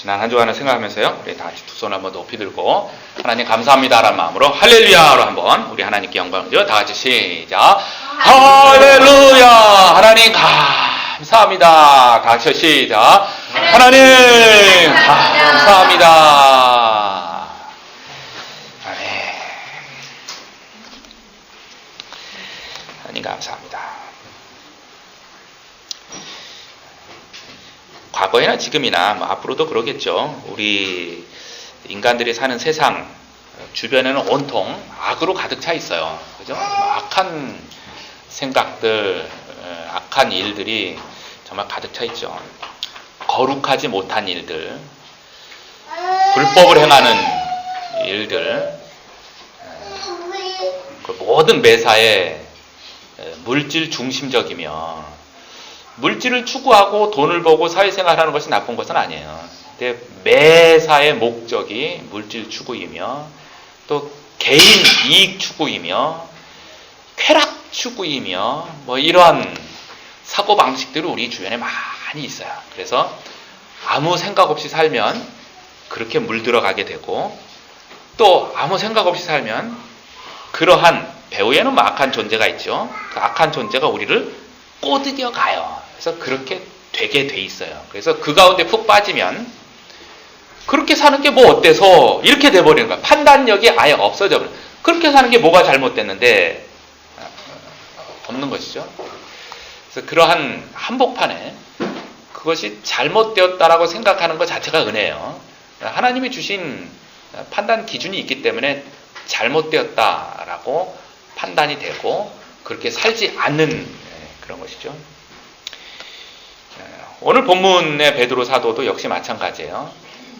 지난 한 주간을 생각하면서요, 우리 다 같이 두 손을 한번 높이 들고 하나님 감사합니다라는 마음으로 할렐루야로 한번 우리 하나님께 영광을 드려. 다 같이 시작. 할렐루야. 하나님 감사합니다. 다 같이 시작. 하나님 감사합니다. 아멘. 하나님 감사합니다. 과거에나 지금이나 앞으로도 그러겠죠. 우리 인간들이 사는 세상 주변에는 온통 악으로 가득 차 있어요. 그죠? 악한 생각들, 악한 일들이 정말 가득 차 있죠. 거룩하지 못한 일들, 불법을 행하는 일들, 그 모든 매사에 물질 중심적이며 물질을 추구하고 돈을 벌고 사회생활하는 것이 나쁜 것은 아니에요. 근데 매사의 목적이 물질 추구이며 또 개인 이익 추구이며 쾌락 추구이며 뭐 이러한 사고방식들이 우리 주변에 많이 있어요. 그래서 아무 생각 없이 살면 그렇게 물들어가게 되고 또 아무 생각 없이 살면 그러한 배후에는 악한 존재가 있죠. 그 악한 존재가 우리를 꼬드겨 가요. 그래서 그렇게 되게 돼 있어요. 그래서 그 가운데 푹 빠지면 그렇게 사는 게 뭐 어때서 이렇게 돼버리는 거야. 판단력이 아예 없어져 버려요. 그렇게 사는 게 뭐가 잘못됐는데 없는 것이죠. 그래서 그러한 한복판에 그것이 잘못되었다라고 생각하는 것 자체가 은혜예요. 하나님이 주신 판단 기준이 있기 때문에 잘못되었다라고 판단이 되고 그렇게 살지 않는 그런 것이죠. 오늘 본문의 베드로 사도도 역시 마찬가지예요.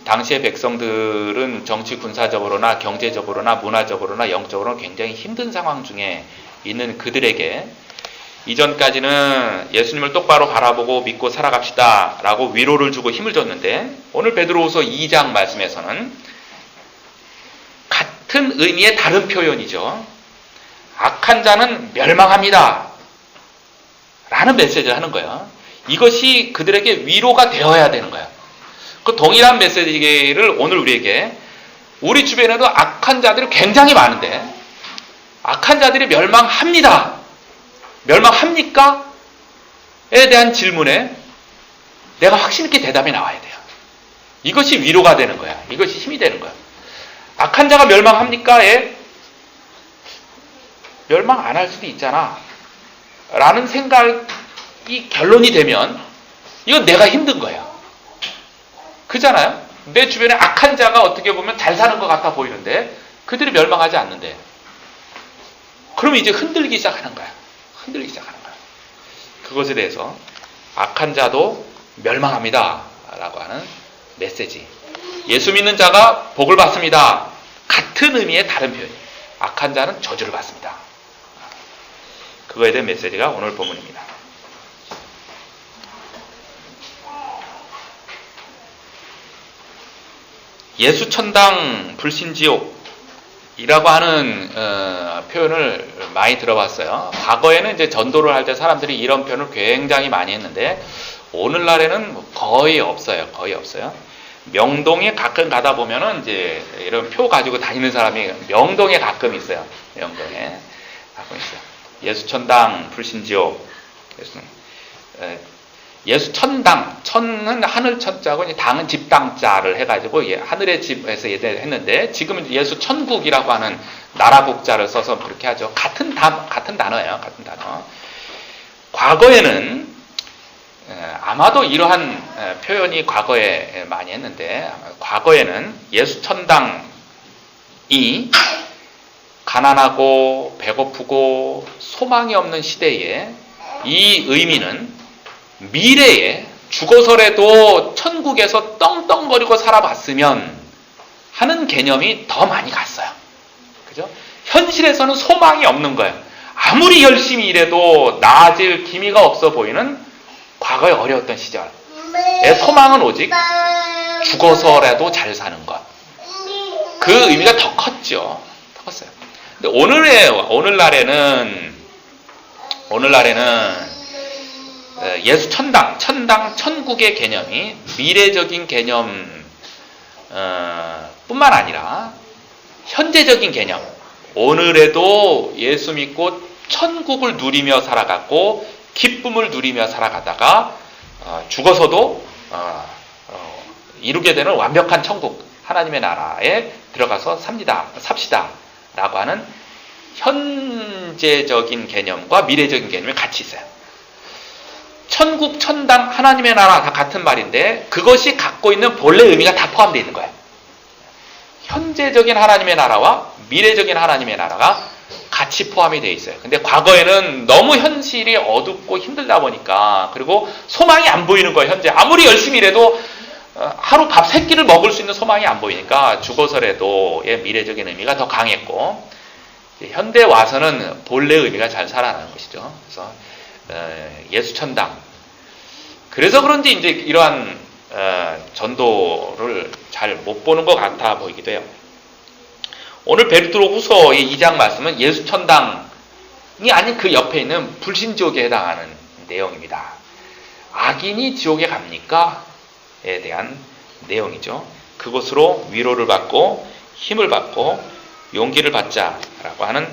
당시의 백성들은 정치 군사적으로나 경제적으로나 문화적으로나 영적으로나 굉장히 힘든 상황 중에 있는 그들에게 이전까지는 예수님을 똑바로 바라보고 믿고 살아갑시다 라고 위로를 주고 힘을 줬는데 오늘 베드로후서 2장 말씀에서는 같은 의미의 다른 표현이죠. 악한 자는 멸망합니다 라는 메시지를 하는 거예요. 이것이 그들에게 위로가 되어야 되는 거예요. 그 동일한 메시지를 오늘 우리에게 우리 주변에도 악한 자들이 굉장히 많은데 악한 자들이 멸망합니다. 멸망합니까? 에 대한 질문에 내가 확신 있게 대답이 나와야 돼요. 이것이 위로가 되는 거야. 이것이 힘이 되는 거야. 악한 자가 멸망합니까?에 멸망 안 할 수도 있잖아 라는 생각이 결론이 되면 이건 내가 힘든 거예요. 그잖아요. 내 주변에 악한 자가 어떻게 보면 잘 사는 것 같아 보이는데 그들이 멸망하지 않는데 그러면 이제 흔들기 시작하는 거야. 흔들기 시작하는 거야. 그것에 대해서 악한 자도 멸망합니다 라고 하는 메시지. 예수 믿는 자가 복을 받습니다. 같은 의미의 다른 표현. 악한 자는 저주를 받습니다. 그거에 대한 메시지가 오늘 본문입니다. 예수 천당 불신지옥이라고 하는 표현을 많이 들어봤어요. 과거에는 이제 전도를 할 때 사람들이 이런 표현을 굉장히 많이 했는데 오늘날에는 거의 없어요. 거의 없어요. 명동에 가끔 가다 보면은 이제 이런 표 가지고 다니는 사람이 명동에 가끔 있어요. 명동에 가끔 있어요. 예수 천당 불신지옥. 예수 천당, 천은 하늘 천자고 당은 집당자를 해가지고 하늘의 집에서 했는데 지금은 예수 천국이라고 하는 나라국자를 써서 그렇게 하죠. 같은 단어예요. 같은 단어. 과거에는 아마도 이러한 표현이 과거에 많이 했는데 과거에는 예수 천당이 가난하고 배고프고 소망이 없는 시대에 이 의미는 미래에 죽어서라도 천국에서 떵떵거리고 살아봤으면 하는 개념이 더 많이 갔어요. 그죠? 현실에서는 소망이 없는 거예요. 아무리 열심히 일해도 나아질 기미가 없어 보이는 과거에 어려웠던 시절의 소망은 오직 죽어서라도 잘 사는 것. 그 의미가 더 컸죠. 더 컸어요. 근데 오늘날에는 예수 천당, 천국의 개념이 미래적인 개념이 뿐만 아니라 현재적인 개념, 오늘에도 예수 믿고 천국을 누리며 살아갔고 기쁨을 누리며 살아가다가 죽어서도 이루게 되는 완벽한 천국, 하나님의 나라에 들어가서 삽시다 라고 하는 현재적인 개념과 미래적인 개념이 같이 있어요. 천국, 천당, 하나님의 나라 다 같은 말인데 그것이 갖고 있는 본래 의미가 다 포함되어 있는 거예요. 현재적인 하나님의 나라와 미래적인 하나님의 나라가 같이 포함이 되어 있어요. 근데 과거에는 너무 현실이 어둡고 힘들다 보니까, 그리고 소망이 안 보이는 거예요. 현재 아무리 열심히 일해도 하루 밥 3끼를 먹을 수 있는 소망이 안 보이니까 죽어서라도의 미래적인 의미가 더 강했고, 현대 와서는 본래 의미가 잘 살아나는 것이죠. 그래서 예수 천당. 그래서 그런지 이제 이러한 전도를 잘 못 보는 것 같아 보이기도 해요. 오늘 베드로후서 2장 말씀은 예수 천당이 아닌 그 옆에 있는 불신지옥에 해당하는 내용입니다. 악인이 지옥에 갑니까? 에 대한 내용이죠. 그곳으로 위로를 받고 힘을 받고 용기를 받자라고 하는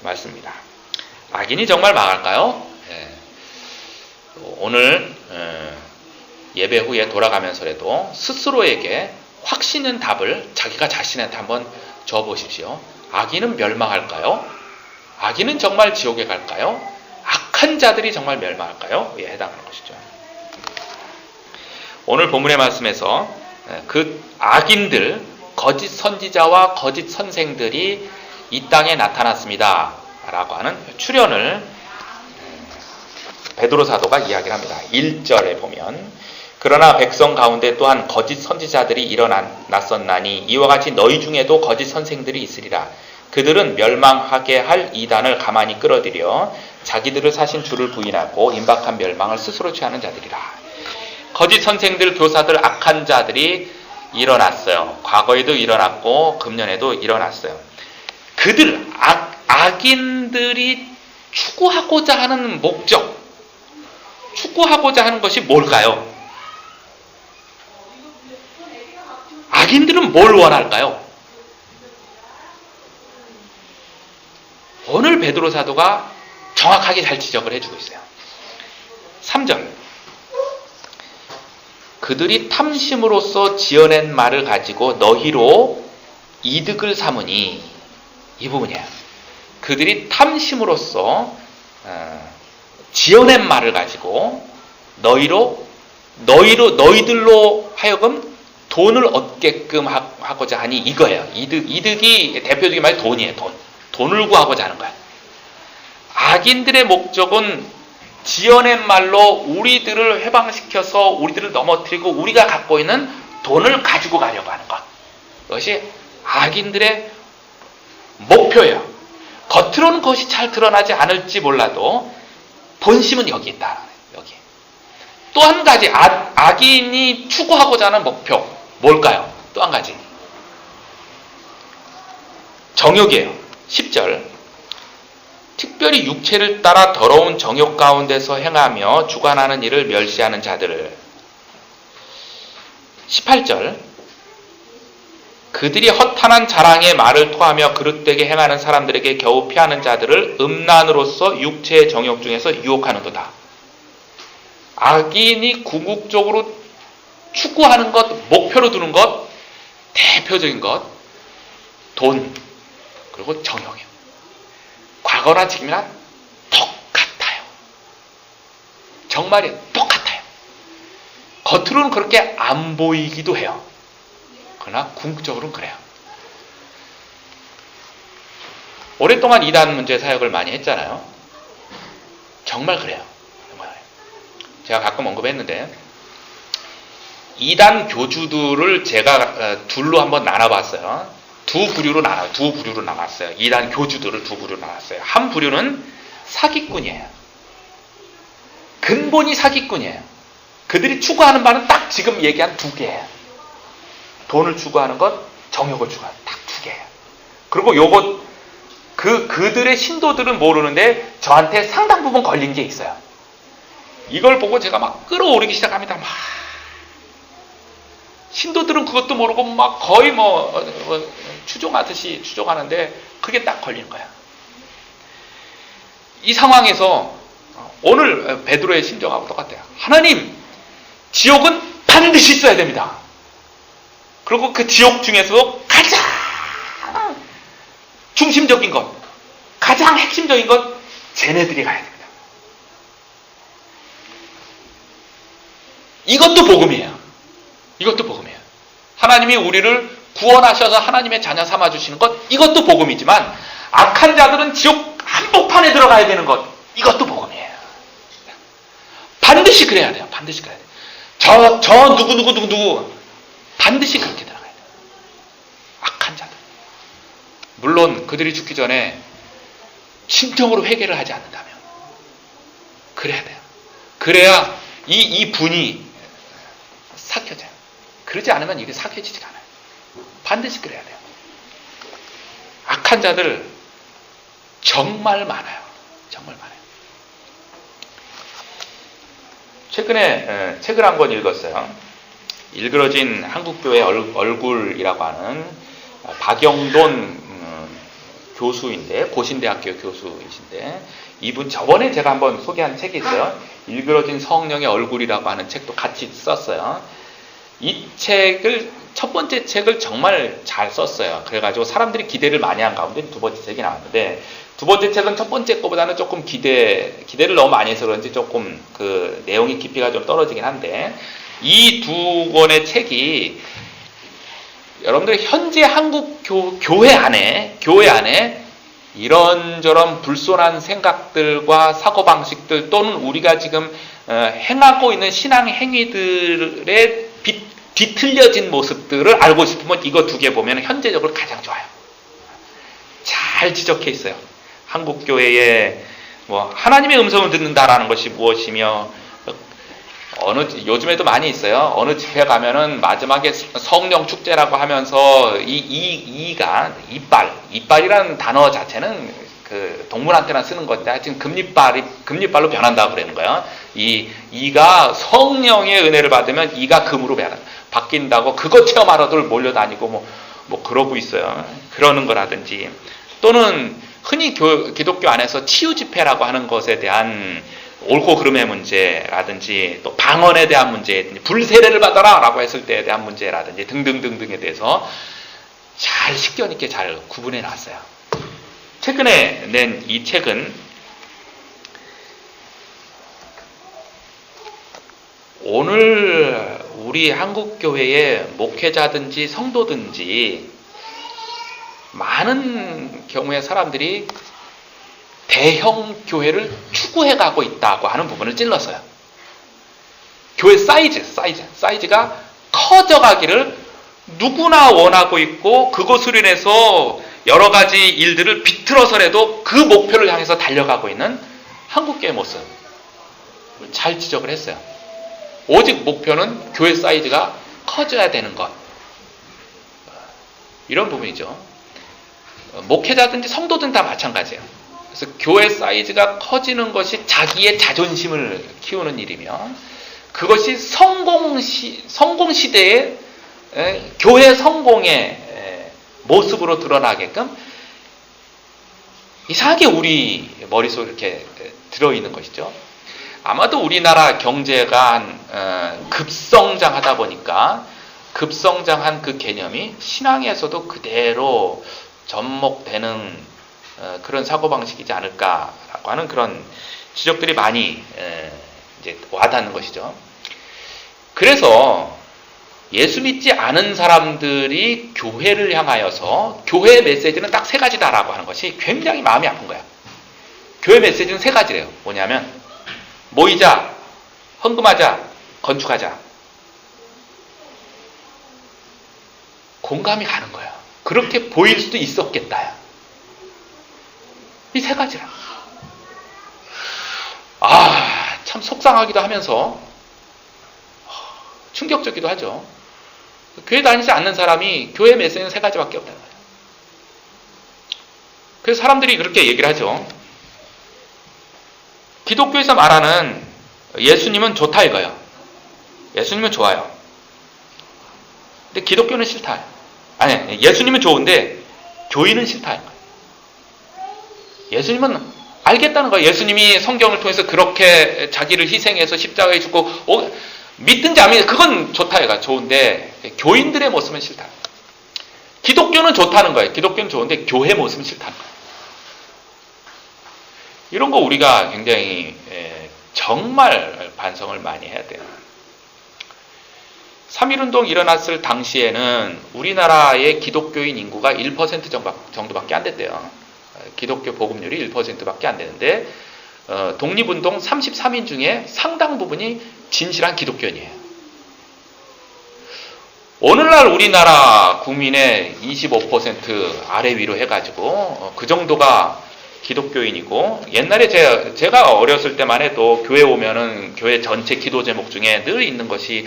말씀입니다. 악인이 정말 망할까요? 오늘 예배 후에 돌아가면서라도 스스로에게 확신 있는 답을 자기가 자신한테 한번 줘보십시오. 악인은 멸망할까요? 악인은 정말 지옥에 갈까요? 악한 자들이 정말 멸망할까요? 에 해당하는 것이죠. 오늘 본문의 말씀에서 그 악인들, 거짓 선지자와 거짓 선생들이 이 땅에 나타났습니다 라고 하는 출현을 베드로 사도가 이야기를 합니다. 1절에 보면, 그러나 백성 가운데 또한 거짓 선지자들이 일어났었나니 이와 같이 너희 중에도 거짓 선생들이 있으리라. 그들은 멸망하게 할 이단을 가만히 끌어들여 자기들을 사신 주를 부인하고 임박한 멸망을 스스로 취하는 자들이라. 거짓 선생들, 교사들, 악한 자들이 일어났어요. 과거에도 일어났고 금년에도 일어났어요. 그들, 악인들이 추구하고자 하는 목적, 추구하고자 하는 것이 뭘까요? 악인들은 뭘 원할까요? 오늘 베드로 사도가 정확하게 잘 지적을 해주고 있어요. 3절, 그들이 탐심으로써 지어낸 말을 가지고 너희로 이득을 삼으니, 이 부분이에요. 그들이 탐심으로써 지어낸 말을 가지고 너희들로 하여금 돈을 얻게끔 하고자 하니, 이거예요. 이득이 대표적인 말이 돈이에요. 돈을 구하고자 하는 거예요. 악인들의 목적은 지어낸 말로 우리들을 해방시켜서 우리들을 넘어뜨리고 우리가 갖고 있는 돈을 가지고 가려고 하는 것. 그것이 악인들의 목표예요. 겉으로는 그것이 잘 드러나지 않을지 몰라도 본심은 여기 있다. 여기. 또 한 가지 악인이 추구하고자 하는 목표 뭘까요? 또 한 가지 정욕이에요. 10절, 특별히 육체를 따라 더러운 정욕 가운데서 행하며 주관하는 일을 멸시하는 자들을. 18절, 그들이 허탄한 자랑의 말을 토하며 그릇되게 행하는 사람들에게 겨우 피하는 자들을 음란으로서 육체의 정욕 중에서 유혹하는도다. 악인이 궁극적으로 추구하는 것, 목표로 두는 것, 대표적인 것, 돈, 그리고 정욕이에요. 과거나 지금이나 똑같아요. 정말이 똑같아요. 겉으로는 그렇게 안 보이기도 해요. 그러나 궁극적으로는 그래요. 오랫동안 이단 문제 사역을 많이 했잖아요. 정말 그래요. 제가 가끔 언급했는데, 이단 교주들을 제가 둘로 한번 나눠봤어요. 두 부류로 나눴어요. 이단 교주들을 두 부류로 나눴어요. 한 부류는 사기꾼이에요. 근본이 사기꾼이에요. 그들이 추구하는 바는 딱 지금 얘기한 두 개예요. 돈을 추구하는 것, 정욕을 추구하는 딱 두 개예요. 그리고 요것 그들의 신도들은 모르는데 저한테 상당 부분 걸린 게 있어요. 이걸 보고 제가 막 끌어오르기 시작합니다. 신도들은 그것도 모르고 막 거의 추종하듯이 추종하는데 그게 딱 걸리는 거야. 이 상황에서 오늘 베드로의 심정하고 똑같아요. 하나님, 지옥은 반드시 있어야 됩니다. 그리고 그 지옥 중에서도 가장 중심적인 것, 가장 핵심적인 것, 쟤네들이 가야 됩니다. 이것도 복음이에요. 이것도 복음이에요. 하나님이 우리를 구원하셔서 하나님의 자녀 삼아주시는 것, 이것도 복음이지만 악한 자들은 지옥 한복판에 들어가야 되는 것, 이것도 복음이에요. 반드시 그래야 돼요. 반드시 그래야 돼요. 저 누구 반드시 그렇게 들어가야 돼요. 악한 자들. 물론 그들이 죽기 전에 진정으로 회개를 하지 않는다면 그래야 돼요. 그래야 이 분이 삭혀져요. 그러지 않으면 이게 삭혀지지가 않아요. 반드시 그래야 돼요. 악한 자들 정말 많아요. 정말 많아요. 최근에 책을 한 권 읽었어요. 일그러진 한국교회 얼굴이라고 하는 박영돈 교수인데, 고신대학교 교수이신데, 이분 저번에 제가 한번 소개한 책이 있어요. 일그러진 성령의 얼굴이라고 하는 책도 같이 썼어요. 이 책을, 첫 번째 책을 정말 잘 썼어요. 그래가지고 사람들이 기대를 많이 한 가운데 두 번째 책이 나왔는데, 두 번째 책은 첫 번째 거보다는 조금 기대를 너무 많이 해서 그런지 조금 그 내용의 깊이가 좀 떨어지긴 한데, 이 두 권의 책이 여러분들 현재 한국 교회 안에 이런저런 불손한 생각들과 사고방식들 또는 우리가 지금 행하고 있는 신앙 행위들의 뒤틀려진 모습들을 알고 싶으면 이거 두 개 보면 현재적으로 가장 좋아요. 잘 지적해 있어요. 한국 교회에 하나님의 음성을 듣는다라는 것이 무엇이며, 요즘에도 많이 있어요. 어느 집회 가면은 마지막에 성령 축제라고 하면서 이빨이라는 단어 자체는 그 동물한테나 쓰는 건데 하여튼 금리빨로 변한다고 그러는 거예요. 이가 성령의 은혜를 받으면 이가 금으로 바뀐다고 그거 체험하러들 몰려다니고 뭐 그러고 있어요. 그러는 거라든지, 또는 흔히 기독교 안에서 치유 집회라고 하는 것에 대한 옳고 그름의 문제라든지, 또 방언에 대한 문제, 불세례를 받아라 라고 했을 때에 대한 문제라든지 등등등등에 대해서 잘 식견 있게 잘 구분해 놨어요. 최근에 낸 이 책은 오늘 우리 한국교회의 목회자든지 성도든지 많은 경우에 사람들이 대형 교회를 추구해 가고 있다고 하는 부분을 찔렀어요. 교회 사이즈가 커져가기를 누구나 원하고 있고, 그것으로 인해서 여러 가지 일들을 비틀어서라도 그 목표를 향해서 달려가고 있는 한국교회 모습 잘 지적을 했어요. 오직 목표는 교회 사이즈가 커져야 되는 것, 이런 부분이죠. 목회자든지 성도든 다 마찬가지예요. 그래서 교회 사이즈가 커지는 것이 자기의 자존심을 키우는 일이며, 그것이 성공시대의 교회 성공의 모습으로 드러나게끔 이상하게 우리 머릿속에 이렇게 들어있는 것이죠. 아마도 우리나라 경제가 급성장하다 보니까 급성장한 그 개념이 신앙에서도 그대로 접목되는 그런 사고방식이지 않을까라고 하는 그런 지적들이 많이 이제 와닿는 것이죠. 그래서 예수 믿지 않은 사람들이 교회를 향하여서 교회의 메시지는 딱 세 가지다라고 하는 것이 굉장히 마음이 아픈 거야. 교회 메시지는 세 가지래요. 뭐냐면 모이자, 헌금하자, 건축하자. 공감이 가는 거야. 그렇게 보일 수도 있었겠다. 이 세 가지라. 참 속상하기도 하면서 충격적이기도 하죠. 교회 다니지 않는 사람이 교회 메시지는 세 가지밖에 없다는 거예요. 그래서 사람들이 그렇게 얘기를 하죠. 기독교에서 말하는 예수님은 좋다 이거예요. 예수님은 좋아요. 근데 기독교는 싫다. 아니, 예수님은 좋은데 교인은 싫다. 예수님은 알겠다는 거예요. 예수님이 성경을 통해서 그렇게 자기를 희생해서 십자가에 죽고 믿든지 안 믿든지 그건 좋다. 얘가 좋은데 교인들의 모습은 싫다. 기독교는 좋다는 거예요. 기독교는 좋은데 교회 모습은 싫다는 거예요. 이런 거 우리가 굉장히 정말 반성을 많이 해야 돼요. 3.1운동 일어났을 당시에는 우리나라의 기독교인 인구가 1% 정도밖에 안 됐대요. 기독교 보급률이 1%밖에 안 되는데 독립운동 33인 중에 상당 부분이 진실한 기독교인이에요. 오늘날 우리나라 국민의 25% 아래 위로 해가지고 그 정도가 기독교인이고, 옛날에 제가 어렸을 때만 해도 교회 오면은 교회 전체 기도 제목 중에 늘 있는 것이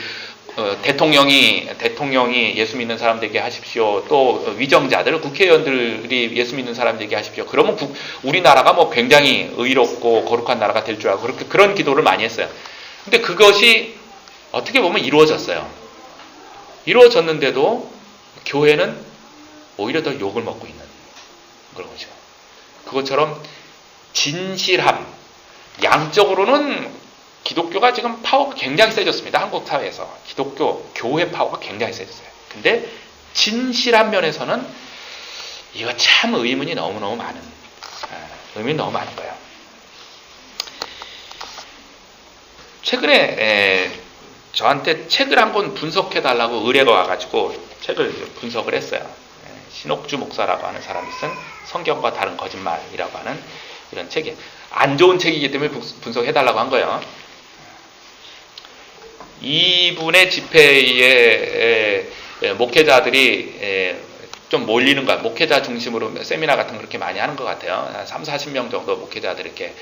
대통령이 예수 믿는 사람 되게 하십시오. 또 위정자들, 국회의원들이 예수 믿는 사람 되게 하십시오. 그러면 우리나라가 뭐 굉장히 의롭고 거룩한 나라가 될 줄 알고 그런 기도를 많이 했어요. 근데 그것이 어떻게 보면 이루어졌어요. 이루어졌는데도 교회는 오히려 더 욕을 먹고 있는 그런 거죠. 그것처럼 진실함, 양적으로는 기독교가 지금 파워가 굉장히 세졌습니다. 한국 사회에서 기독교 교회 파워가 굉장히 세졌어요. 근데 진실한 면에서는 이거 참 의문이 너무 많은 거예요. 최근에 저한테 책을 한권 분석해 달라고 의뢰가 와가지고 책을 분석을 했어요. 신옥주 목사라고 하는 사람이 쓴 성경과 다른 거짓말이라고 하는 이런 책이 안 좋은 책이기 때문에 분석해 달라고 한 거예요. 이분의 집회에 목회자들이 좀 몰리는 것 같아요. 목회자 중심으로 세미나 같은 거 그렇게 많이 하는 것 같아요. 한 3, 40명 정도 목회자들이 이렇게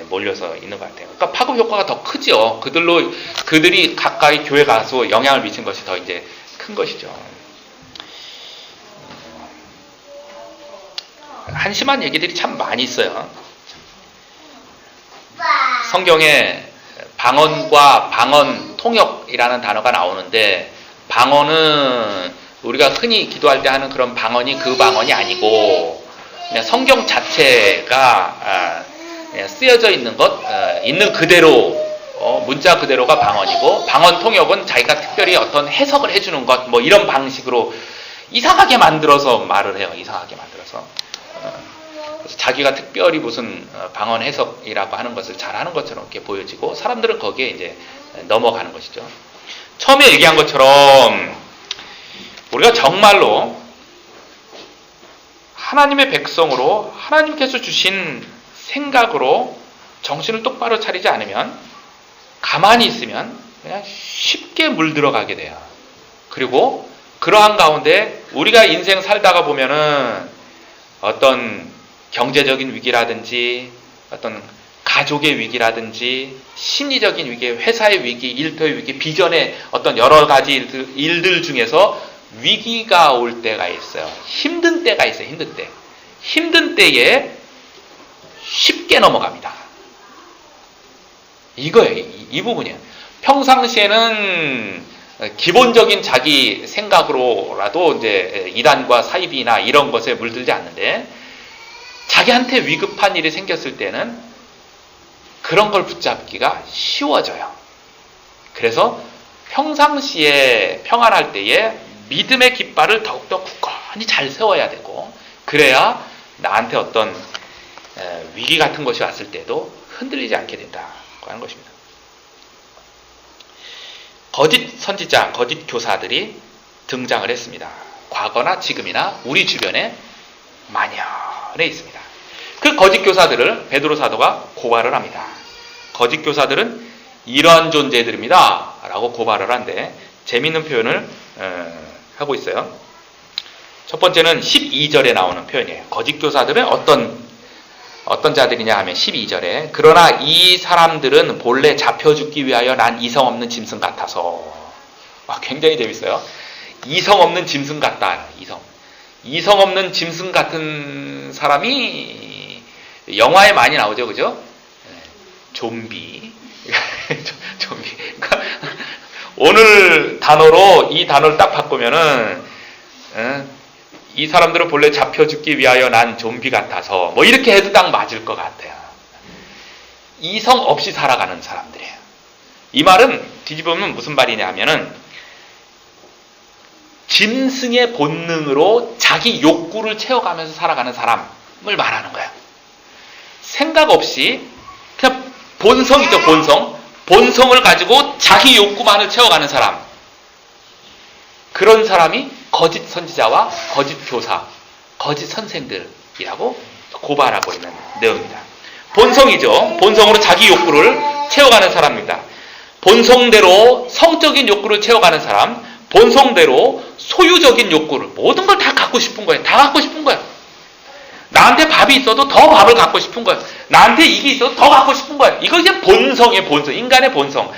몰려서 있는 것 같아요. 그러니까 파급 효과가 더 크죠. 그들이 가까이 교회 가서 영향을 미친 것이 더 이제 큰 것이죠. 한심한 얘기들이 참 많이 있어요. 성경에 방언과 방언 통역이라는 단어가 나오는데, 방언은 우리가 흔히 기도할 때 하는 그런 방언이 그 방언이 아니고 그냥 성경 자체가 그냥 쓰여져 있는 것, 있는 그대로 문자 그대로가 방언이고, 방언 통역은 자기가 특별히 어떤 해석을 해주는 것, 뭐 이런 방식으로 이상하게 만들어서 말을 해요. 이상하게 만들어서. 그래서 자기가 특별히 무슨 방언 해석이라고 하는 것을 잘하는 것처럼 이렇게 보여지고, 사람들은 거기에 이제 넘어가는 것이죠. 처음에 얘기한 것처럼 우리가 정말로 하나님의 백성으로 하나님께서 주신 생각으로 정신을 똑바로 차리지 않으면, 가만히 있으면 그냥 쉽게 물들어가게 돼요. 그리고 그러한 가운데 우리가 인생 살다가 보면은 어떤 경제적인 위기라든지 어떤 가족의 위기라든지 심리적인 위기, 회사의 위기, 일터의 위기, 비전의 어떤 여러 가지 일들 중에서 위기가 올 때가 있어요. 힘든 때가 있어요. 힘든 때. 힘든 때에 쉽게 넘어갑니다. 이거예요. 이 부분이에요. 평상시에는 기본적인 자기 생각으로라도 이제 이단과 사이비나 이런 것에 물들지 않는데, 자기한테 위급한 일이 생겼을 때는 그런 걸 붙잡기가 쉬워져요. 그래서 평상시에 평안할 때에 믿음의 깃발을 더욱더 굳건히 잘 세워야 되고, 그래야 나한테 어떤 위기 같은 것이 왔을 때도 흔들리지 않게 된다고 하는 것입니다. 거짓 선지자, 거짓 교사들이 등장을 했습니다. 과거나 지금이나 우리 주변에 만연해 있습니다. 그 거짓 교사들을 베드로 사도가 고발을 합니다. 거짓 교사들은 이러한 존재들입니다 라고 고발을 한데, 재미있는 표현을 하고 있어요. 첫 번째는 12절에 나오는 표현이에요. 거짓 교사들은 어떤 자들이냐 하면 12절에, 그러나 이 사람들은 본래 잡혀 죽기 위하여 난 이성 없는 짐승 같아서. 굉장히 재밌어요. 이성 없는 짐승 같다. 이성 없는 짐승 같은 사람이 영화에 많이 나오죠, 그죠? 좀비. 좀비. 그러니까 오늘 단어로 이 단어를 딱 바꾸면은 이 사람들은 본래 잡혀 죽기 위하여 난 좀비 같아서 뭐 이렇게 해도 딱 맞을 것 같아요. 이성 없이 살아가는 사람들이에요. 이 말은 뒤집으면 무슨 말이냐 하면은 짐승의 본능으로 자기 욕구를 채워가면서 살아가는 사람을 말하는 거예요. 생각 없이 그냥 본성이죠, 본성. 본성을 가지고 자기 욕구만을 채워가는 사람. 그런 사람이 거짓 선지자와 거짓 교사, 거짓 선생들이라고 고발하고 있는 내용입니다. 본성이죠. 본성으로 자기 욕구를 채워가는 사람입니다. 본성대로 성적인 욕구를 채워가는 사람, 본성대로 소유적인 욕구를, 모든 걸 다 갖고 싶은 거예요. 다 갖고 싶은 거예요. 나한테 밥이 있어도 더 밥을 갖고 싶은 거예요. 나한테 이게 있어도 더 갖고 싶은 거예요. 이거 이제 본성의 본성, 인간의 본성.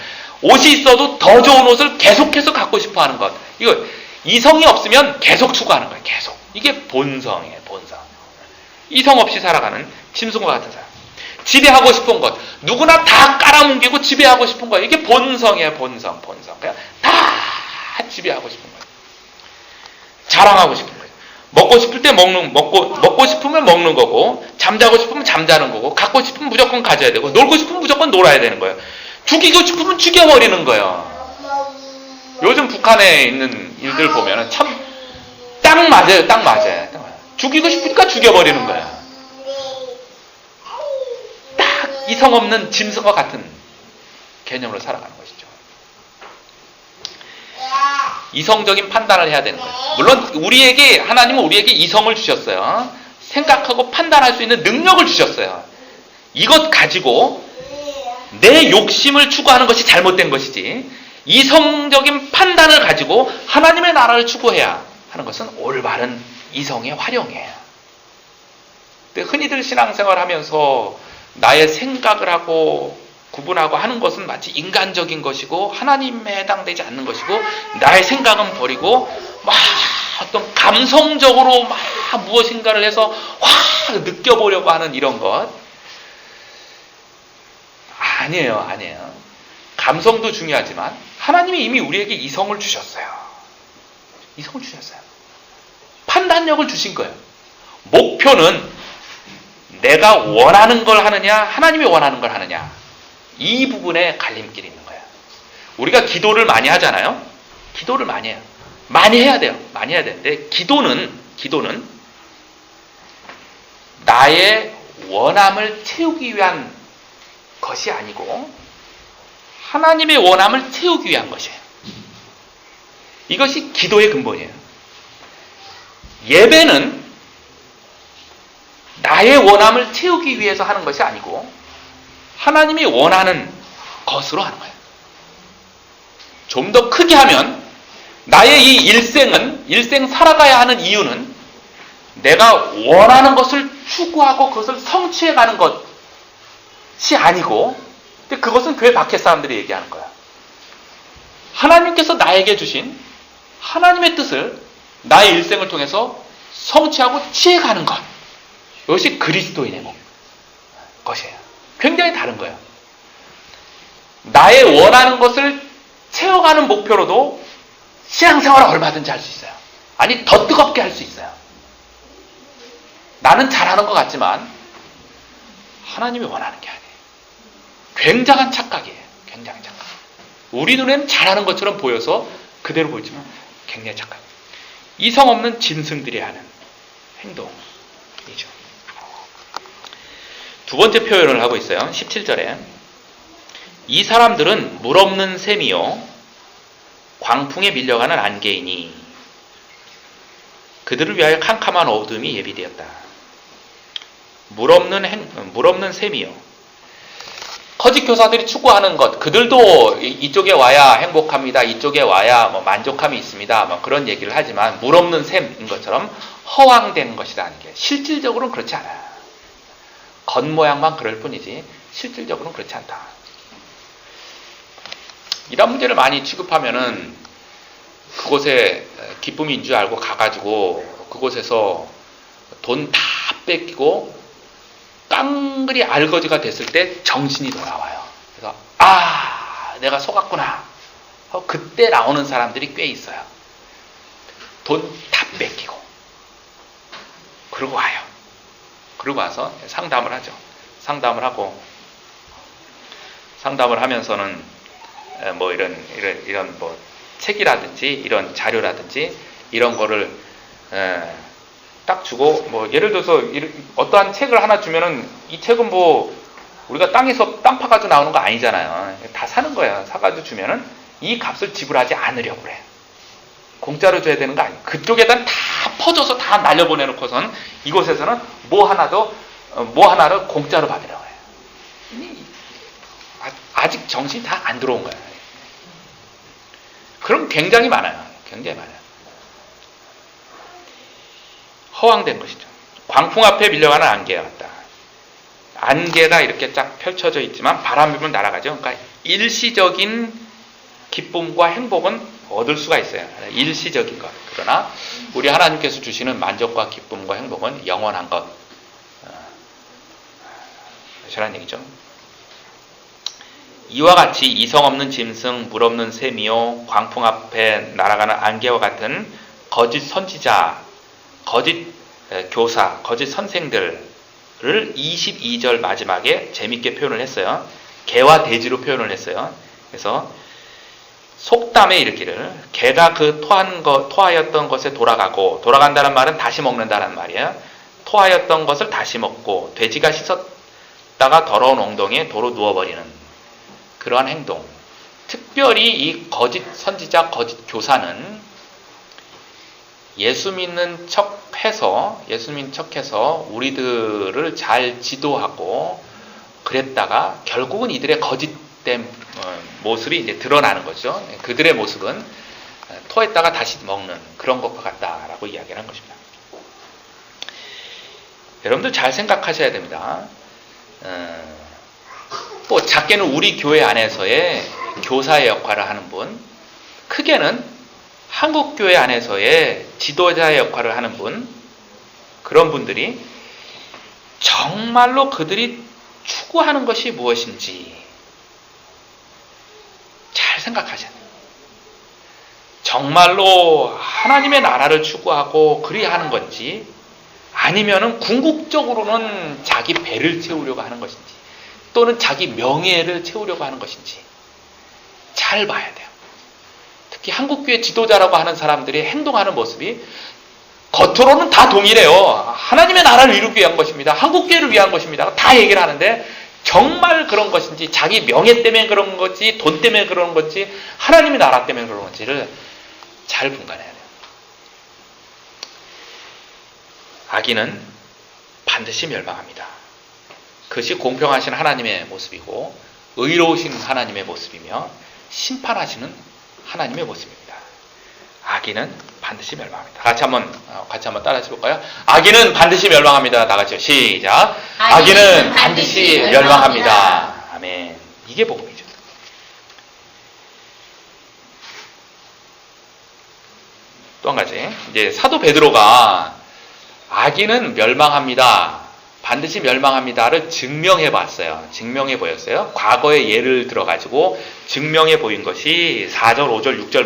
옷이 있어도 더 좋은 옷을 계속해서 갖고 싶어 하는 것. 이거 이성이 없으면 계속 추구하는 거예요. 계속. 이게 본성이에요, 본성. 이성 없이 살아가는 짐승과 같은 사람. 지배하고 싶은 것. 누구나 다 깔아뭉개고 지배하고 싶은 거예요. 이게 본성이에요, 본성, 본성. 그냥 다 지배하고 싶은 거예요. 자랑하고 싶은 거예요. 먹고 싶을 때 먹고 싶으면 먹는 거고, 잠자고 싶으면 잠자는 거고, 갖고 싶으면 무조건 가져야 되고, 놀고 싶으면 무조건 놀아야 되는 거예요. 죽이고 싶으면 죽여버리는 거예요. 요즘 북한에 있는 일들 보면은 참 딱 맞아요, 딱 맞아요. 죽이고 싶으니까 죽여버리는 거예요. 딱 이성 없는 짐승과 같은 개념으로 살아가는 것이죠. 이성적인 판단을 해야 되는 거예요. 물론 하나님은 우리에게 이성을 주셨어요. 생각하고 판단할 수 있는 능력을 주셨어요. 이것 가지고 내 욕심을 추구하는 것이 잘못된 것이지, 이성적인 판단을 가지고 하나님의 나라를 추구해야 하는 것은 올바른 이성의 활용이에요. 근데 흔히들 신앙생활 하면서 나의 생각을 하고 구분하고 하는 것은 마치 인간적인 것이고 하나님에 해당되지 않는 것이고, 나의 생각은 버리고 막 어떤 감성적으로 막 무엇인가를 해서 확 느껴보려고 하는 이런 것. 아니에요, 아니에요. 감성도 중요하지만 하나님이 이미 우리에게 이성을 주셨어요. 이성을 주셨어요. 판단력을 주신 거예요. 목표는 내가 원하는 걸 하느냐, 하나님이 원하는 걸 하느냐, 이 부분에 갈림길이 있는 거예요. 우리가 기도를 많이 하잖아요. 기도를 많이 해요. 많이 해야 돼요. 많이 해야 되는데, 기도는 나의 원함을 채우기 위한 것이 아니고 하나님의 원함을 채우기 위한 것이에요. 이것이 기도의 근본이에요. 예배는 나의 원함을 채우기 위해서 하는 것이 아니고 하나님이 원하는 것으로 하는 거예요. 좀 더 크게 하면 나의 이 일생 살아가야 하는 이유는 내가 원하는 것을 추구하고 그것을 성취해가는 것이 아니고, 근데 그것은 교회 밖에 사람들이 얘기하는 거야. 하나님께서 나에게 주신 하나님의 뜻을 나의 일생을 통해서 성취하고 취해가는 것. 이것이 그리스도인의 것이에요. 굉장히 다른 거예요. 나의 원하는 것을 채워가는 목표로도 신앙생활을 얼마든지 할 수 있어요. 아니, 더 뜨겁게 할 수 있어요. 나는 잘하는 것 같지만 하나님이 원하는 게 아니에요. 굉장한 착각이에요. 굉장한 착각. 우리 눈에는 잘하는 것처럼 보여서 그대로 보이지만 굉장히 착각. 이성 없는 짐승들이 하는 행동이죠. 두 번째 표현을 하고 있어요. 17절에 이 사람들은 물 없는 샘이요 광풍에 밀려가는 안개이니 그들을 위하여 캄캄한 어둠이 예비되었다. 물 없는 샘이요. 거짓 교사들이 추구하는 것, 그들도 이쪽에 와야 행복합니다, 이쪽에 와야 만족함이 있습니다, 그런 얘기를 하지만 물 없는 샘인 것처럼 허황된 것이라는 게 실질적으로는 그렇지 않아요. 겉모양만 그럴 뿐이지 실질적으로는 그렇지 않다. 이런 문제를 많이 취급하면은 그곳에 기쁨인 줄 알고 가가지고 그곳에서 돈 다 뺏기고 깡그리 알거지가 됐을 때 정신이 돌아와요. 그래서 내가 속았구나. 그때 나오는 사람들이 꽤 있어요. 돈 다 뺏기고. 그러고 와요. 그러고 와서 상담을 하죠. 상담을 하고, 상담을 하면서는 뭐 이런 뭐 책이라든지 이런 자료라든지 이런 거를 딱 주고, 뭐 예를 들어서 어떠한 책을 하나 주면은 이 책은 뭐 우리가 땅에서 땅 파가지고 나오는 거 아니잖아요. 다 사는 거예요. 사가지고 주면은 이 값을 지불하지 않으려고 그래. 공짜로 줘야 되는 거 아니에요. 그쪽에다 다 퍼줘서 다 날려보내놓고선 이곳에서는 뭐 하나를 공짜로 받으려고 해요. 아직 정신이 다 안 들어온 거예요. 그럼 굉장히 많아요. 굉장히 많아요. 허황된 것이죠. 광풍 앞에 밀려가는 안개 같다. 안개가 이렇게 쫙 펼쳐져 있지만 바람 불면 날아가죠. 그러니까 일시적인 기쁨과 행복은 얻을 수가 있어요. 일시적인 것. 그러나 우리 하나님께서 주시는 만족과 기쁨과 행복은 영원한 것. 저런 얘기죠. 이와 같이 이성 없는 짐승, 물 없는 샘이요, 광풍 앞에 날아가는 안개와 같은 거짓 선지자, 거짓 교사, 거짓 선생들을 22절 마지막에 재밌게 표현을 했어요. 개와 돼지로 표현을 했어요. 그래서 속담에 이르기를 개가 그 토하였던 것에 돌아간다는 말은 다시 먹는다는 말이에요. 토하였던 것을 다시 먹고 돼지가 씻었다가 더러운 엉덩이에 도로 누워버리는 그러한 행동. 특별히 이 거짓 선지자, 거짓 교사는 예수 믿는 척해서 우리들을 잘 지도하고 그랬다가 결국은 이들의 거짓된 모습이 이제 드러나는 거죠. 그들의 모습은 토했다가 다시 먹는 그런 것과 같다라고 이야기를 한 것입니다. 여러분들 잘 생각하셔야 됩니다. 또 작게는 우리 교회 안에서의 교사의 역할을 하는 분, 크게는 한국교회 안에서의 지도자의 역할을 하는 분, 그런 분들이 정말로 그들이 추구하는 것이 무엇인지 잘 생각하셔야 돼요. 정말로 하나님의 나라를 추구하고 그리하는 건지, 아니면은 궁극적으로는 자기 배를 채우려고 하는 것인지, 또는 자기 명예를 채우려고 하는 것인지 잘 봐야 돼요. 특히 한국교회 지도자라고 하는 사람들이 행동하는 모습이 겉으로는 다 동일해요. 하나님의 나라를 이루기 위한 것입니다. 한국교회를 위한 것입니다. 다 얘기를 하는데 정말 그런 것인지, 자기 명예 때문에 그런 건지, 돈 때문에 그런 건지, 하나님의 나라 때문에 그런 건지를 잘 분간해야 돼요. 악인은 반드시 멸망합니다. 그것이 공평하신 하나님의 모습이고 의로우신 하나님의 모습이며 심판하시는 하나님의 모습입니다. 악인은 반드시 멸망합니다. 같이 한번 따라 해볼까요? 악인은 반드시 멸망합니다. 다 같이요. 시작. 악인은 반드시 멸망합니다. 아멘. 이게 복음이죠. 또 한 가지, 이제 사도 베드로가 악인은 멸망합니다, 반드시 멸망합니다를 증명해 봤어요. 증명해 보였어요. 과거의 예를 들어가지고 증명해 보인 것이 4절, 5절, 6절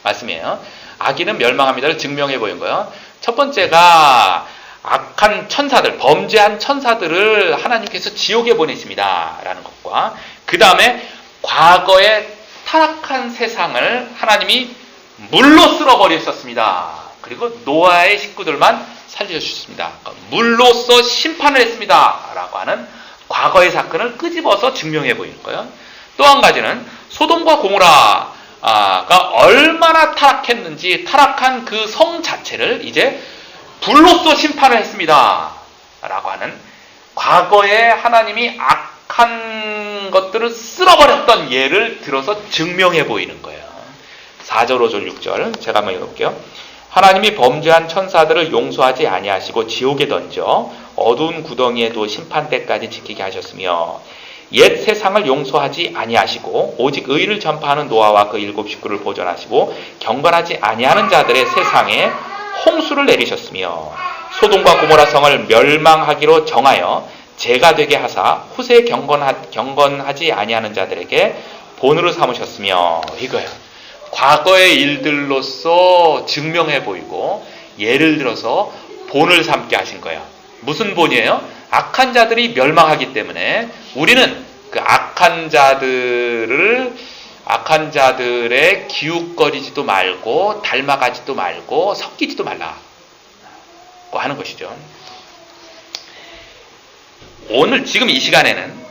말씀이에요. 악인은 멸망합니다를 증명해 보인 거예요. 첫 번째가 악한 천사들, 범죄한 천사들을 하나님께서 지옥에 보내십니다 라는 것과, 그 다음에 과거의 타락한 세상을 하나님이 물로 쓸어버렸었습니다. 그리고 노아의 식구들만 살려주셨습니다. 그러니까 물로써 심판을 했습니다 라고 하는 과거의 사건을 끄집어서 증명해 보이는 거예요. 또 한 가지는 소돔과 고모라가 얼마나 타락했는지, 타락한 그 성 자체를 이제 불로써 심판을 했습니다 라고 하는, 과거에 하나님이 악한 것들을 쓸어버렸던 예를 들어서 증명해 보이는 거예요. 4절, 5절, 6절 제가 한번 읽어볼게요. 하나님이 범죄한 천사들을 용서하지 아니하시고 지옥에 던져 어두운 구덩이에 두어 심판 때까지 지키게 하셨으며, 옛 세상을 용서하지 아니하시고 오직 의를 전파하는 노아와 그 7 식구를 보존하시고 경건하지 아니하는 자들의 세상에 홍수를 내리셨으며, 소돔과 고모라 성을 멸망하기로 정하여 재가 되게 하사 후세 경건하지 아니하는 자들에게 본으로 삼으셨으며, 이거예요. 과거의 일들로서 증명해 보이고 예를 들어서 본을 삼게 하신 거예요. 무슨 본이에요? 악한 자들이 멸망하기 때문에 우리는 그 악한 자들의 기웃거리지도 말고 닮아가지도 말고 섞이지도 말라고 하는 것이죠. 오늘 지금 이 시간에는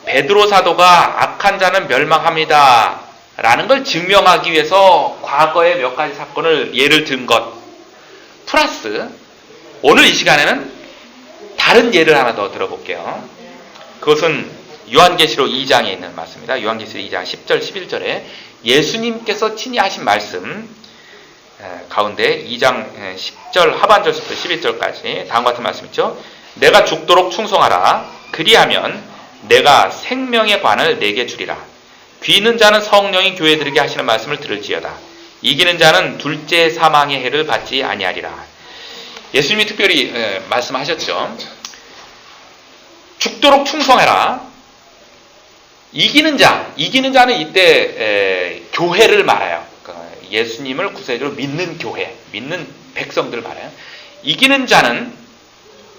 베드로 사도가 악한 자는 멸망합니다 라는 걸 증명하기 위해서 과거의 몇 가지 사건을 예를 든 것 플러스 오늘 이 시간에는 다른 예를 하나 더 들어볼게요. 그것은 요한계시록 2장에 있는 말씀입니다. 요한계시록 2장 10절 11절에 예수님께서 친히 하신 말씀 가운데 2장 10절 하반절부터 11절까지 다음과 같은 말씀 있죠. 내가 죽도록 충성하라. 그리하면 내가 생명의 관을 내게 주리라. 귀 있는 자는 성령이 교회들에게 하시는 말씀을 들을지어다. 이기는 자는 둘째 사망의 해를 받지 아니하리라. 예수님이 특별히 말씀하셨죠. 죽도록 충성해라. 이기는 자는 이때 교회를 말해요. 예수님을 구세주로 믿는 교회, 믿는 백성들을 말해요. 이기는 자는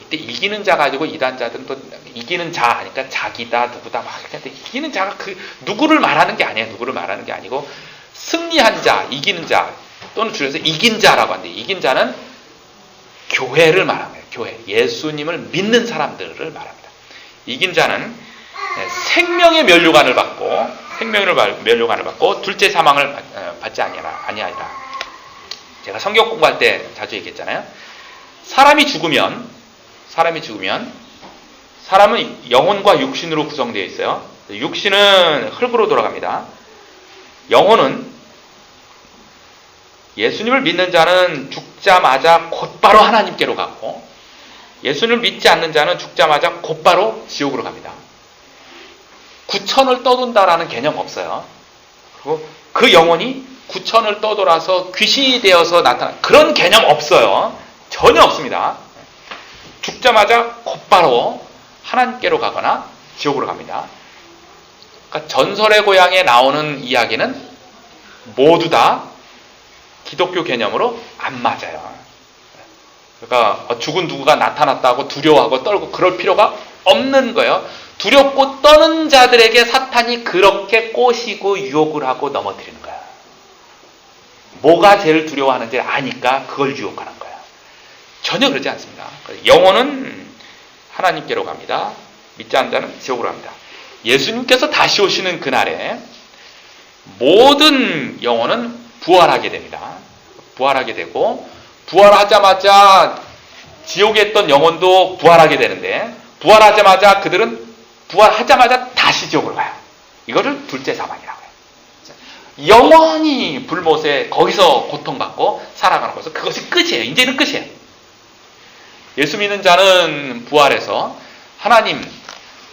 이때 이기는 자 가지고 이단자들은 또 이기는 자 하니까 자기다 누구다 막 이렇게 이기는 자가 그 누구를 말하는 게 아니에요. 누구를 말하는 게 아니고 승리한 자, 이기는 자 또는 줄여서 이긴 자라고 하는데 이긴 자는 교회를 말합니다. 교회, 예수님을 믿는 사람들을 말합니다. 이긴 자는 생명의 면류관을 받고 둘째 사망을 받지 아니하리라. 제가 성경 공부할 때 자주 얘기했잖아요. 사람이 죽으면 사람은 영혼과 육신으로 구성되어 있어요. 육신은 흙으로 돌아갑니다. 영혼은 예수님을 믿는 자는 죽자마자 곧바로 하나님께로 가고 예수님을 믿지 않는 자는 죽자마자 곧바로 지옥으로 갑니다. 구천을 떠돈다라는 개념 없어요. 그리고 그 영혼이 구천을 떠돌아서 귀신이 되어서 나타나 그런 개념 없어요. 전혀 없습니다. 죽자마자 곧바로 하나님께로 가거나 지옥으로 갑니다. 그러니까 전설의 고향에 나오는 이야기는 모두 다 기독교 개념으로 안 맞아요. 그러니까 죽은 누구가 나타났다고 두려워하고 떨고 그럴 필요가 없는 거예요. 두렵고 떠는 자들에게 사탄이 그렇게 꼬시고 유혹을 하고 넘어뜨리는 거예요. 뭐가 제일 두려워하는지 아니까 그걸 유혹하는 거예요. 전혀 그러지 않습니다. 영혼은 하나님께로 갑니다. 믿지 않는 자는 지옥으로 갑니다. 예수님께서 다시 오시는 그날에 모든 영혼은 부활하게 됩니다. 부활하게 되고 부활하자마자 지옥에 있던 영혼도 부활하게 되는데 부활하자마자 그들은 부활하자마자 다시 지옥으로 가요. 이거를 둘째 사망이라고 해요. 영원히 불못에 거기서 고통받고 살아가는 거죠. 그것이 끝이에요. 이제는 끝이에요. 예수 믿는 자는 부활해서 하나님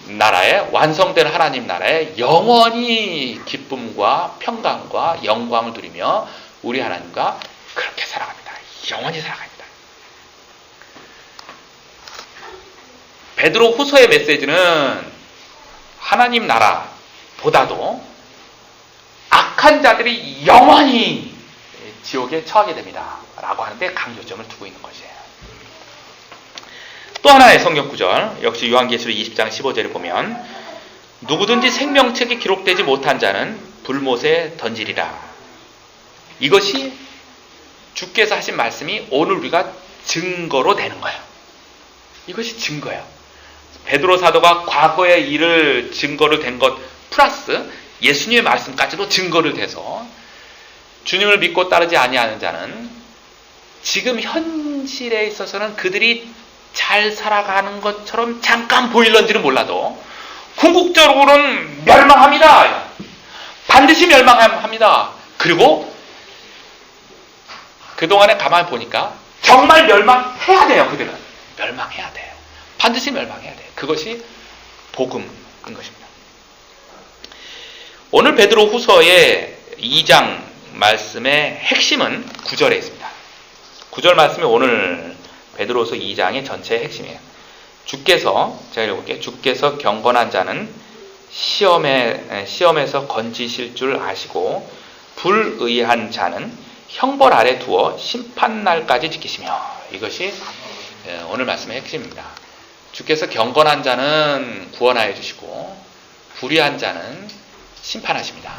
나라에 완성된 하나님 나라에 영원히 기쁨과 평강과 영광을 누리며 우리 하나님과 그렇게 살아갑니다. 영원히 살아갑니다. 베드로 후서의 메시지는 하나님 나라보다도 악한 자들이 영원히 지옥에 처하게 됩니다. 라고 하는데 강조점을 두고 있는 것이에요. 또 하나의 성경 구절, 역시 요한계시록 20장 15절을 보면 누구든지 생명책에 기록되지 못한 자는 불못에 던지리라. 이것이 주께서 하신 말씀이 오늘 우리가 증거로 되는 거예요. 이것이 증거예요. 베드로 사도가 과거의 일을 증거로 된 것 플러스 예수님의 말씀까지도 증거를 대서 주님을 믿고 따르지 아니하는 자는 지금 현실에 있어서는 그들이 잘 살아가는 것처럼 잠깐 보일런지는 몰라도 궁극적으로는 멸망합니다. 반드시 멸망합니다. 그리고 그동안에 가만히 보니까 정말 멸망해야 돼요. 그들은 멸망해야 돼요. 반드시 멸망해야 돼요. 그것이 복음인 것입니다. 오늘 베드로 후서의 2장 말씀의 핵심은 9절에 있습니다. 9절 말씀이 오늘 베드로후서 2장의 전체의 핵심이에요. 주께서, 제가 읽어볼게요. 주께서 경건한 자는 시험에서 건지실 줄 아시고 불의한 자는 형벌 아래 두어 심판날까지 지키시며. 이것이 오늘 말씀의 핵심입니다. 주께서 경건한 자는 구원하여 주시고 불의한 자는 심판하십니다.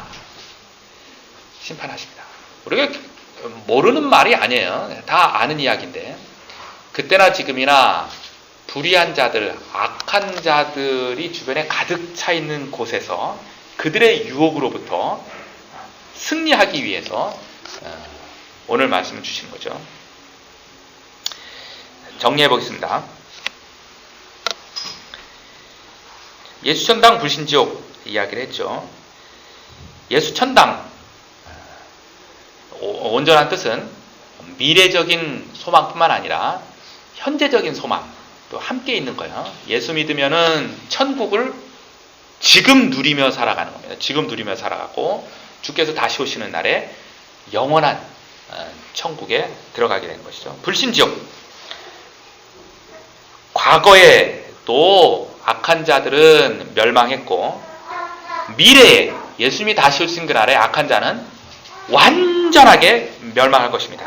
심판하십니다. 우리가 모르는 말이 아니에요. 다 아는 이야기인데, 그때나 지금이나 불의한 자들, 악한 자들이 주변에 가득 차 있는 곳에서 그들의 유혹으로부터 승리하기 위해서 오늘 말씀을 주시는 거죠. 정리해 보겠습니다. 예수천당 불신지옥 이야기를 했죠. 예수천당, 온전한 뜻은 미래적인 소망뿐만 아니라 현재적인 소망도 함께 있는 거예요. 예수 믿으면은 천국을 지금 누리며 살아가는 겁니다. 지금 누리며 살아가고 주께서 다시 오시는 날에 영원한 천국에 들어가게 되는 것이죠. 불신지옥, 과거에 또 악한 자들은 멸망했고 미래에 예수님이 다시 오신 그날에 악한 자는 완전하게 멸망할 것입니다.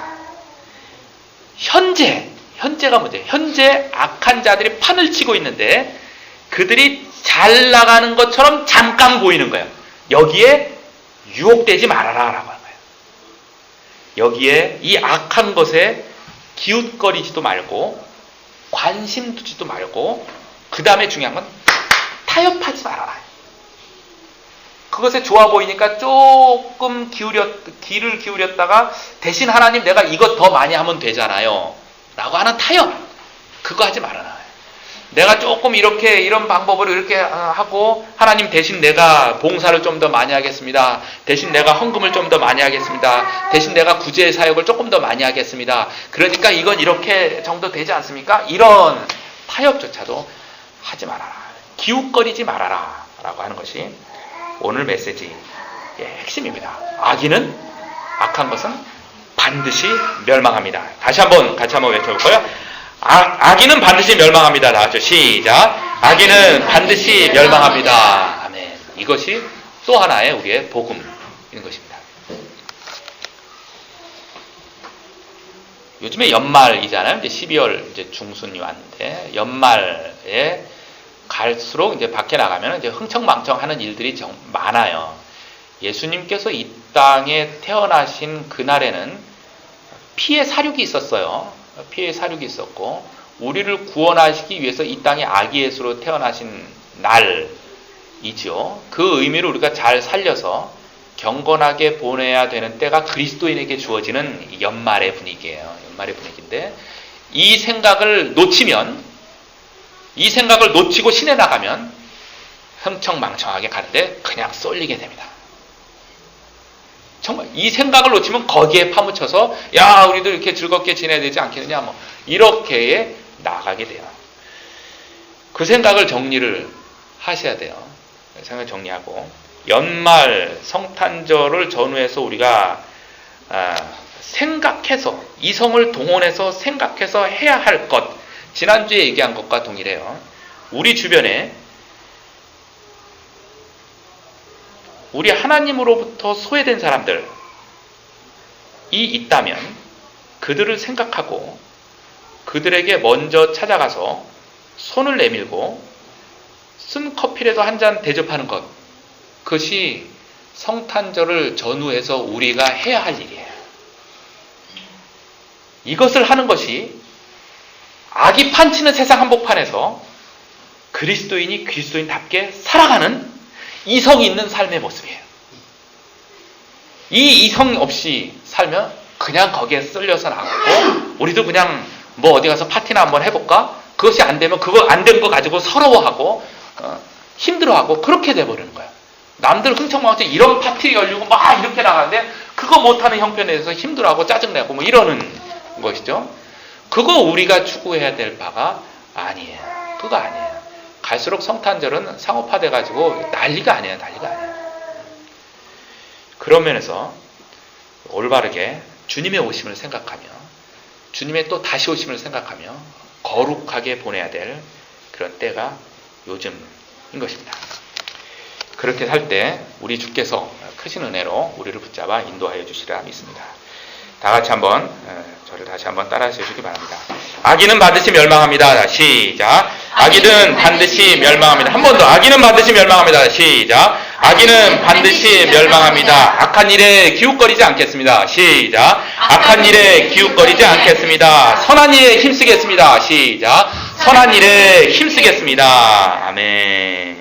현재가 문제예요. 현재 악한 자들이 판을 치고 있는데 그들이 잘 나가는 것처럼 잠깐 보이는 거예요. 여기에 유혹되지 말아라 라고 하는 거예요. 여기에 이 악한 것에 기웃거리지도 말고 관심 두지도 말고, 그 다음에 중요한 건 타협하지 말아라. 그것에 좋아 보이니까 조금 귀를 기울였다가 대신 하나님 내가 이것 더 많이 하면 되잖아요 라고 하는 타협, 그거 하지 말아라. 내가 조금 이런 방법으로 이렇게 하고 하나님 대신 내가 봉사를 좀 더 많이 하겠습니다. 대신 내가 헌금을 좀 더 많이 하겠습니다. 대신 내가 구제 사역을 조금 더 많이 하겠습니다. 그러니까 이건 이렇게 정도 되지 않습니까? 이런 타협조차도 하지 말아라. 기웃거리지 말아라 라고 하는 것이 오늘 메시지의 핵심입니다. 악한 것은 반드시 멸망합니다. 같이 한번 외쳐볼까요? 악인은 반드시 멸망합니다. 나왔죠? 시작. 악인은 반드시 멸망합니다. 아멘. 이것이 또 하나의 우리의 복음인 것입니다. 요즘에 연말이잖아요. 이제 12월 이제 중순이 왔는데, 연말에 갈수록 이제 밖에 나가면 이제 흥청망청하는 일들이 많아요. 예수님께서 이 땅에 태어나신 그날에는 피의 사륙이 있었어요. 피의 사륙이 있었고, 우리를 구원하시기 위해서 이 땅에 아기 예수로 태어나신 날이죠. 그 의미를 우리가 잘 살려서 경건하게 보내야 되는 때가 그리스도인에게 주어지는 연말의 분위기예요. 연말의 분위기인데, 이 생각을 놓치고 신에 나가면 흥청망청하게 가는데 그냥 쏠리게 됩니다. 정말 이 생각을 놓치면 거기에 파묻혀서 야, 우리도 이렇게 즐겁게 지내야 되지 않겠느냐, 뭐 이렇게 나가게 돼요. 그 생각을 정리를 하셔야 돼요. 생각을 정리하고, 연말 성탄절을 전후해서 우리가 생각해서, 이성을 동원해서 생각해서 해야 할 것, 지난주에 얘기한 것과 동일해요. 우리 주변에 우리 하나님으로부터 소외된 사람들이 있다면 그들을 생각하고 그들에게 먼저 찾아가서 손을 내밀고 쓴 커피라도 한 잔 대접하는 것, 그것이 성탄절을 전후해서 우리가 해야 할 일이에요. 이것을 하는 것이 악이 판치는 세상 한복판에서 그리스도인이 그리스도인답게 살아가는 이성이 있는 삶의 모습이에요. 이 이성 없이 살면 그냥 거기에 쓸려서 나가고, 우리도 그냥 뭐 어디 가서 파티나 한번 해볼까? 그것이 안 되면 그거 안 된 거 가지고 서러워하고 힘들어하고 그렇게 돼버리는 거예요. 남들 흥청망청 이런 파티 열리고 막 이렇게 나가는데 그거 못하는 형편에 대해서 힘들어하고 짜증내고 뭐 이러는 것이죠. 그거 우리가 추구해야 될 바가 아니에요. 그거 아니에요. 갈수록 성탄절은 상업화돼가지고 난리가 아니에요. 그런 면에서 올바르게 주님의 오심을 생각하며, 주님의 또 다시 오심을 생각하며 거룩하게 보내야 될 그런 때가 요즘인 것입니다. 그렇게 살 때 우리 주께서 크신 은혜로 우리를 붙잡아 인도하여 주시리라 믿습니다. 다 같이 한번 저를 다시 한번 따라해 주시기 바랍니다. 악인은 반드시 멸망합니다. 시작. 악인은 반드시 멸망합니다. 한 번 더. 악인은 반드시 멸망합니다. 시작. 악인은 반드시 멸망합니다. 악한 일에 기웃거리지 않겠습니다. 시작. 악한 일에 기웃거리지 않겠습니다. 선한 일에 힘쓰겠습니다. 시작. 선한 일에 힘쓰겠습니다. 아멘.